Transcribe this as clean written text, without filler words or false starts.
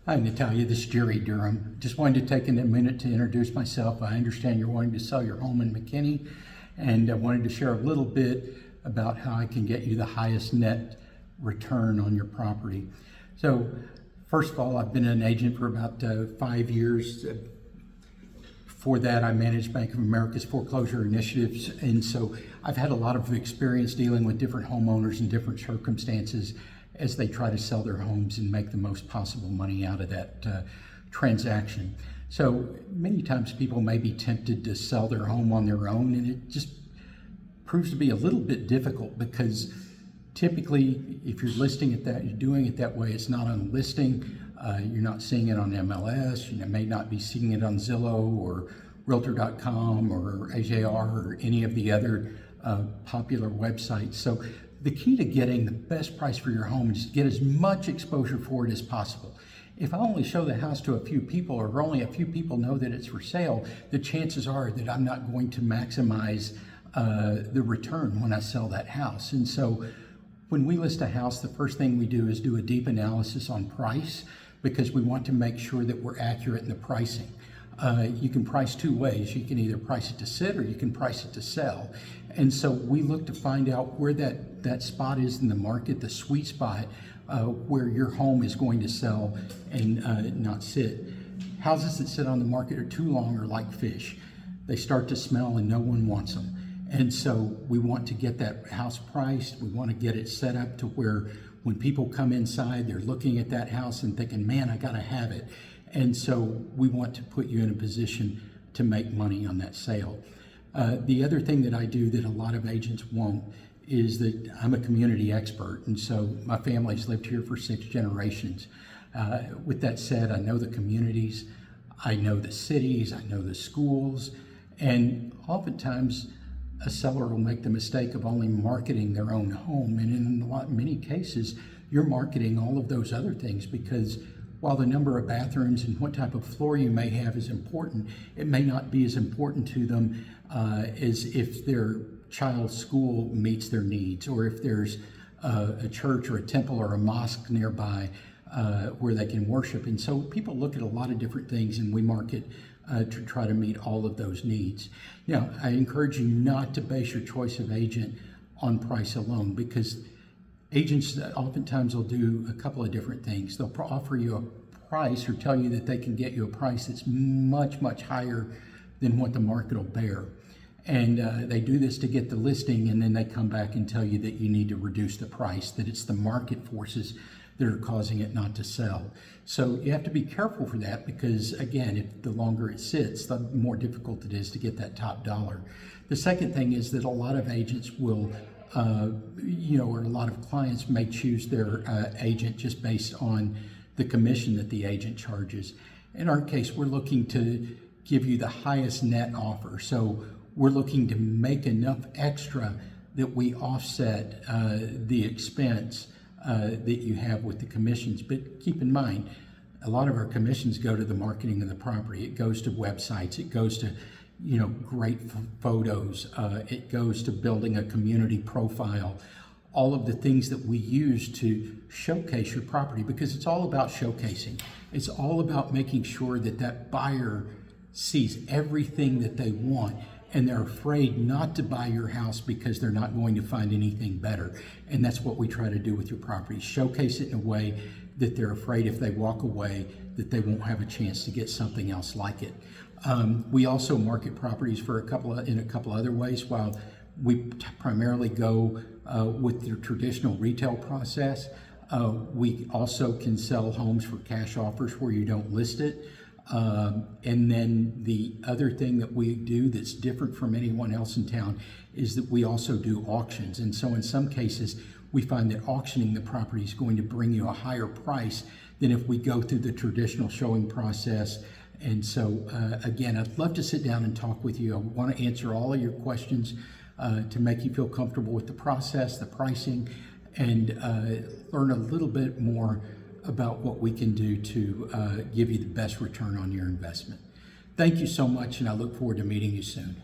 Hi, Natalia. This is Jerry Durham. Just wanted to take a minute to introduce myself. I understand you're wanting to sell your home in McKinney, and I wanted to share a little bit about how I can get you the highest net return on your property. So, first of all, I've been an agent for about 5 years. Before that, I managed Bank of America's foreclosure initiatives, and so I've had a lot of experience dealing with different homeowners in different circumstances as they try to sell their homes and make the most possible money out of that transaction. So many times people may be tempted to sell their home on their own, and it just proves to be a little bit difficult because typically if you're listing it that, you're doing it that way, it's not on listing, you're not seeing it on MLS, you may not be seeing it on Zillow or Realtor.com or AJR or any of the other popular websites. So the key to getting the best price for your home is to get as much exposure for it as possible. If I only show the house to a few people, or only a few people know that it's for sale, the chances are that I'm not going to maximize the return when I sell that house. And so when we list a house, the first thing we do is do a deep analysis on price, because we want to make sure that we're accurate in the pricing. You can price two ways. You can either price it to sit or you can price it to sell. And so we look to find out where that spot is in the market, the sweet spot where your home is going to sell and not sit. Houses that sit on the market are too long are like fish. They start to smell and no one wants them. And so we want to get that house priced. We want to get it set up to where when people come inside, they're looking at that house and thinking, man, I gotta have it. And so we want to put you in a position to make money on that sale. The other thing that I do that a lot of agents won't is that I'm a community expert. And so my family's lived here for 6 generations. With that said, I know the communities, I know the cities, I know the schools, and oftentimes a seller will make the mistake of only marketing their own home. And in many cases, you're marketing all of those other things, because while the number of bathrooms and what type of floor you may have is important, it may not be as important to them as if their child's school meets their needs, or if there's a church or a temple or a mosque nearby where they can worship. And so people look at a lot of different things, and we market to try to meet all of those needs. Now, I encourage you not to base your choice of agent on price alone, because agents oftentimes will do a couple of different things. They'll offer you a price or tell you that they can get you a price that's much, much higher than what the market will bear. And they do this to get the listing, and then they come back and tell you that you need to reduce the price, that it's the market forces that are causing it not to sell. So you have to be careful for that, because again, if the longer it sits, the more difficult it is to get that top dollar. The second thing is that a lot of agents will or a lot of clients may choose their agent just based on the commission that the agent charges. In our case, we're looking to give you the highest net offer. So we're looking to make enough extra that we offset the expense that you have with the commissions. But keep in mind, a lot of our commissions go to the marketing of the property. It goes to websites. It goes to great photos. It goes to building a community profile. All of the things that we use to showcase your property, because it's all about showcasing. It's all about making sure that that buyer sees everything that they want, and they're afraid not to buy your house because they're not going to find anything better. And that's what we try to do with your property. Showcase it in a way that they're afraid if they walk away that they won't have a chance to get something else like it. We also market properties in a couple other ways. While we primarily go with the traditional retail process, we also can sell homes for cash offers where you don't list it. And then the other thing that we do that's different from anyone else in town is that we also do auctions. And so in some cases, we find that auctioning the property is going to bring you a higher price than if we go through the traditional showing process. And so again, I'd love to sit down and talk with you. I want to answer all of your questions to make you feel comfortable with the process, the pricing, and learn a little bit more about what we can do to give you the best return on your investment. Thank you so much, and I look forward to meeting you soon.